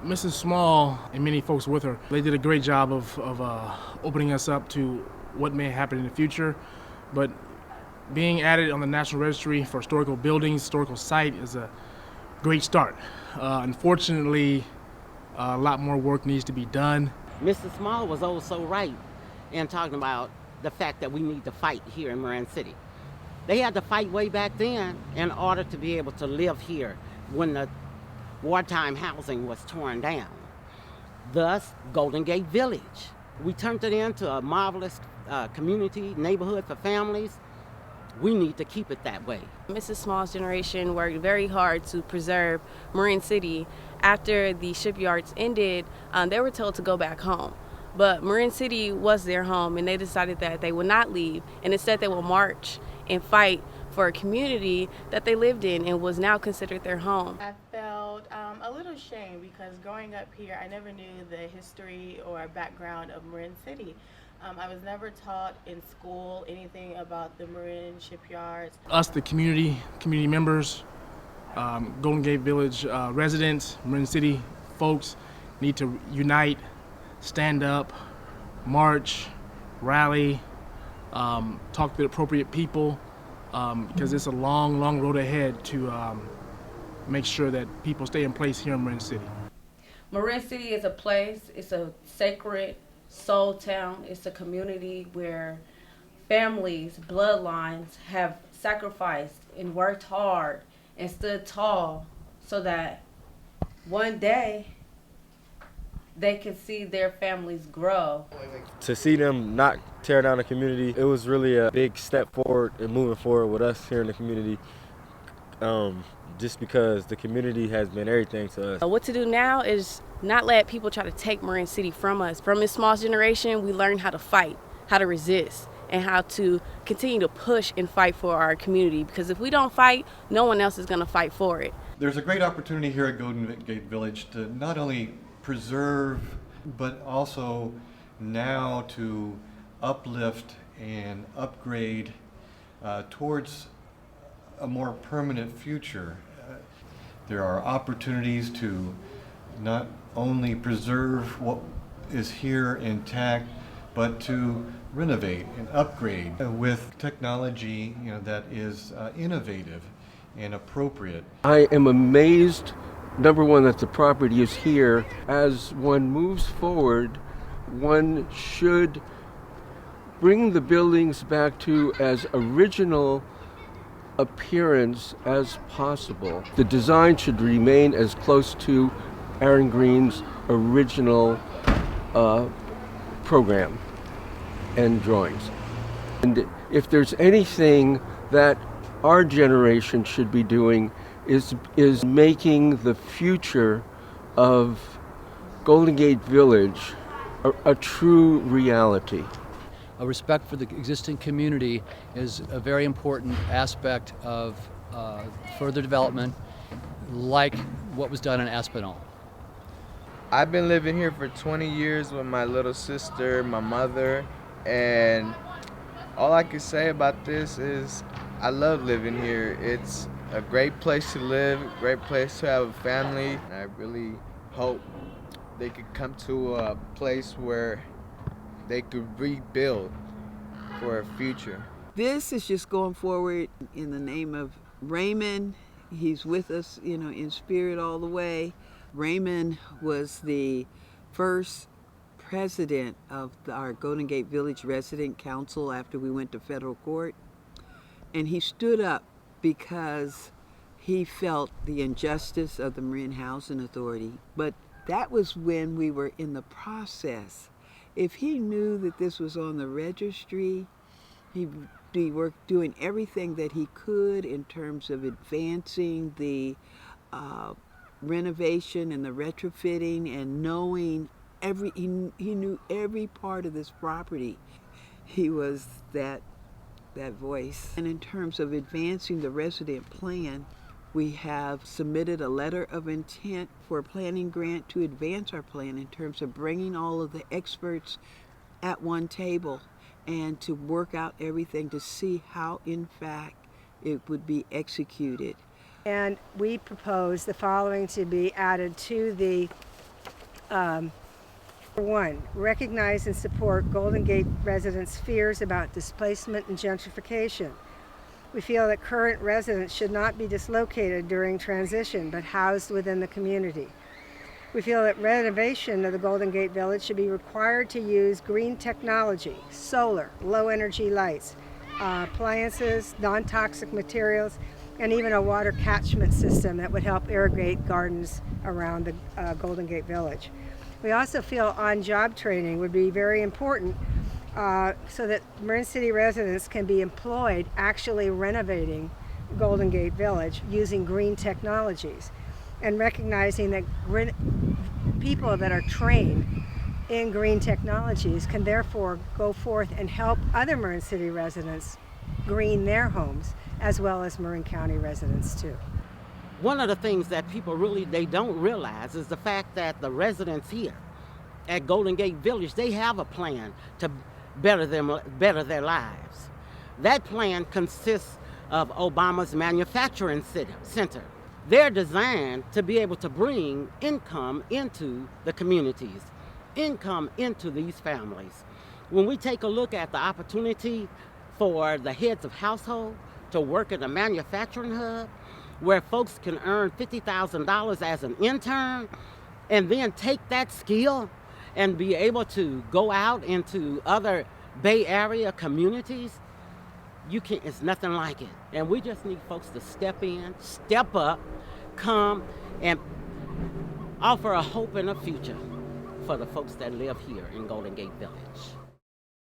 Mrs. Small and many folks with her, they did a great job of opening us up to what may happen in the future. But being added on the National Registry for Historical Buildings, Historical Site is a great start. Unfortunately, a lot more work needs to be done. Mrs. Small was also right in talking about the fact that we need to fight here in Marin City. They had to fight way back then in order to be able to live here when the wartime housing was torn down. Thus, Golden Gate Village. We turned it into a marvelous community, neighborhood for families. We need to keep it that way. Mrs. Small's generation worked very hard to preserve Marin City. After the shipyards ended, they were told to go back home. But Marin City was their home, and they decided that they would not leave, and instead they will march and fight for a community that they lived in and was now considered their home. I felt a little shame because growing up here, I never knew the history or background of Marin City. I was never taught in school anything about the Marin shipyards. Us, the community members, Golden Gate Village residents, Marin City folks need to unite, stand up, march, rally, talk to the appropriate people, because it's a long, long road ahead to make sure that people stay in place here in Marin City. Marin City is a place, it's a sacred soul town. It's a community where families, bloodlines have sacrificed and worked hard and stood tall so that one day they can see their families grow. To see them not tear down the community, it was really a big step forward in moving forward with us here in the community, just because the community has been everything to us. What to do now is not let people try to take Marin City from us. From Ms. Small's generation, we learned how to fight, how to resist, and how to continue to push and fight for our community. Because if we don't fight, no one else is going to fight for it. There's a great opportunity here at Golden Gate Village to not only preserve, but also now to uplift and upgrade towards a more permanent future. There are opportunities to not only preserve what is here intact, but to renovate and upgrade with technology, that is innovative and appropriate. I am amazed, number one, that the property is here. As one moves forward, one should bring the buildings back to as original appearance as possible. The design should remain as close to Aaron Green's original program and drawings. And if there's anything that our generation should be doing is making the future of Golden Gate Village a true reality. A respect for the existing community is a very important aspect of further development, like what was done in Aspinall. I've been living here for 20 years with my little sister, my mother, and all I can say about this is I love living here. It's a great place to live, a great place to have a family. I really hope they could come to a place where they could rebuild for a future. This is just going forward in the name of Raymond. He's with us, in spirit all the way. Raymond was the first president of our Golden Gate Village Resident Council after we went to federal court. And he stood up because he felt the injustice of the Marin Housing Authority. But that was when we were in the process. If he knew that this was on the registry, he'd be doing everything that he could in terms of advancing the renovation and the retrofitting and knowing he knew every part of this property. He was that voice. And in terms of advancing the resident plan, we have submitted a letter of intent for a planning grant to advance our plan in terms of bringing all of the experts at one table and to work out everything to see how, in fact, it would be executed. And we propose the following to be added to the For one, recognize and support Golden Gate residents' fears about displacement and gentrification. We feel that current residents should not be dislocated during transition, but housed within the community. We feel that renovation of the Golden Gate Village should be required to use green technology, solar, low energy lights, appliances, non-toxic materials, and even a water catchment system that would help irrigate gardens around the Golden Gate Village. We also feel on-job training would be very important so that Marin City residents can be employed actually renovating Golden Gate Village using green technologies, and recognizing that people that are trained in green technologies can therefore go forth and help other Marin City residents green their homes, as well as Marin County residents too. One of the things that people they don't realize is the fact that the residents here at Golden Gate Village, they have a plan to better their lives. That plan consists of Obama's manufacturing center. They're designed to be able to bring income into the communities, income into these families. When we take a look at the opportunity for the heads of household to work in a manufacturing hub, where folks can earn $50,000 as an intern and then take that skill and be able to go out into other Bay Area communities, it's nothing like it. And we just need folks to step in, step up, come and offer a hope and a future for the folks that live here in Golden Gate Village.